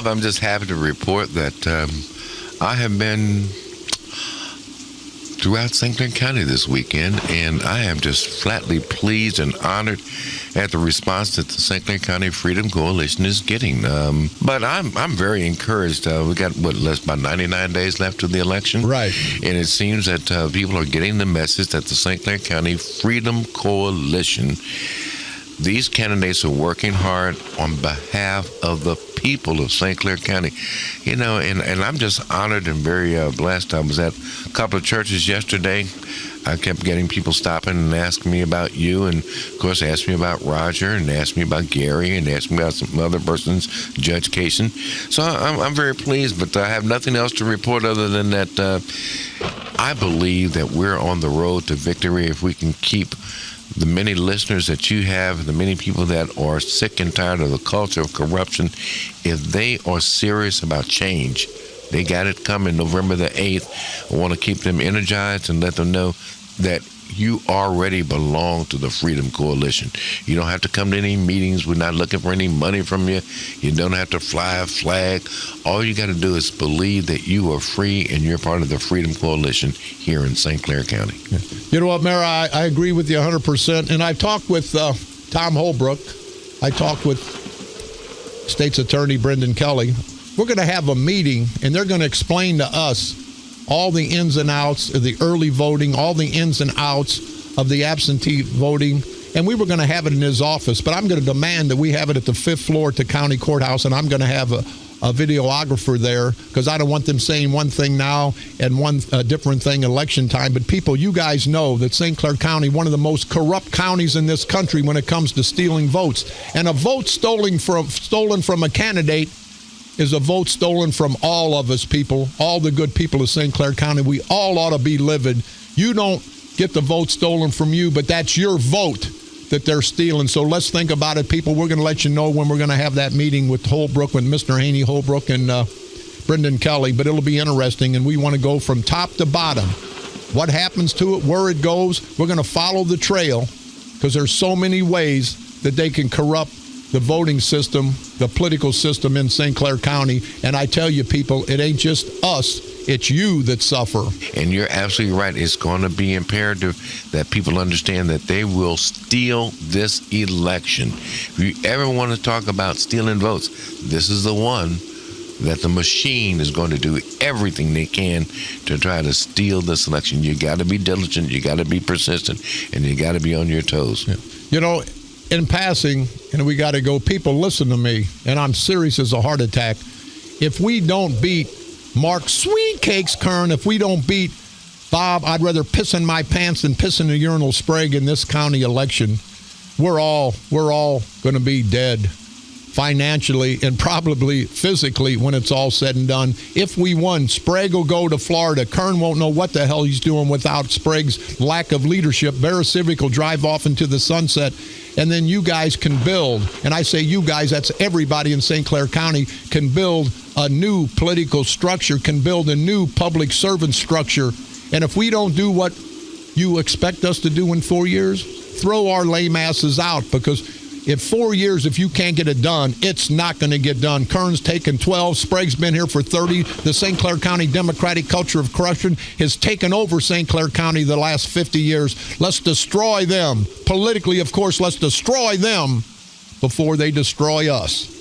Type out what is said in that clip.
I'm just happy to report that I have been throughout St. Clair County this weekend, and I am just flatly pleased and honored at the response that the St. Clair County Freedom Coalition is getting. But I'm very encouraged. We got, less about 99 days left to the election. Right. And it seems that people are getting the message that the St. Clair County Freedom Coalition, these candidates are working hard on behalf of the people of St. Clair County. You know, and I'm just honored and very blessed. I was at a couple of churches yesterday. I kept getting people stopping and asking me about you, and of course asked me about Roger, and asked me about Gary, and asked me about some other person's Judge Cation. So I'm very pleased, but I have nothing else to report other than that I believe that we're on the road to victory if we can keep the many listeners that you have, the many people that are sick and tired of the culture of corruption. If they are serious about change, they got it coming November the 8th. I want to keep them energized and let them know that you already belong to the Freedom Coalition. You don't have to come to any meetings. We're not looking for any money from you. You don't have to fly a flag. All you got to do is believe that you are free and you're part of the Freedom Coalition here in St. Clair County. You know what, Mayor, I agree with you 100%. And I've talked with Tom Holbrook. I talked with State's Attorney Brendan Kelly. We're going to have a meeting, and they're going to explain to us all the ins and outs of the early voting, all the ins and outs of the absentee voting. And we were going to have it in his office, but I'm going to demand that we have it at the 5th floor at the county courthouse, and I'm going to have a videographer there, because I don't want them saying one thing now and one different thing election time. But people, you guys know that St. Clair County, one of the most corrupt counties in this country when it comes to stealing votes. And a vote stolen from a candidate is a vote stolen from all of us, people, all the good people of St. Clair County. We all ought to be livid. You don't get the vote stolen from you, but that's your vote that they're stealing. So let's think about it, people. We're going to let you know when we're going to have that meeting with Holbrook, with Mr. Haney Holbrook and Brendan Kelly, but it'll be interesting, and we want to go from top to bottom. What happens to it, where it goes, we're going to follow the trail, because there's so many ways that they can corrupt the voting system, the political system in St. Clair County. And I tell you, people, it ain't just us, it's you that suffer. And you're absolutely right. It's going to be imperative that people understand that they will steal this election. If you ever want to talk about stealing votes, this is the one that the machine is going to do everything they can to try to steal this election. You got to be diligent, you got to be persistent, and you got to be on your toes. Yeah. You know, in passing, and we got to go, people, listen to me, and I'm serious as a heart attack. If we don't beat Mark Sweet Cakes Kern, if we don't beat Bob, I'd rather piss in my pants than piss in a urinal Sprague in this county election. We're all going to be dead financially and probably physically when it's all said and done. If we won, Sprague will go to Florida. Kern won't know what the hell he's doing without Sprague's lack of leadership. Vera Civic will drive off into the sunset, and then you guys can build, and I say you guys, that's everybody in St. Clair County, can build a new political structure, can build a new public servant structure. And if we don't do what you expect us to do in 4 years, throw our lame asses out, because in 4 years, if you can't get it done, it's not going to get done. Kern's taken 12. Sprague's been here for 30. The St. Clair County Democratic culture of corruption has taken over St. Clair County the last 50 years. Let's destroy them. Politically, of course, let's destroy them before they destroy us.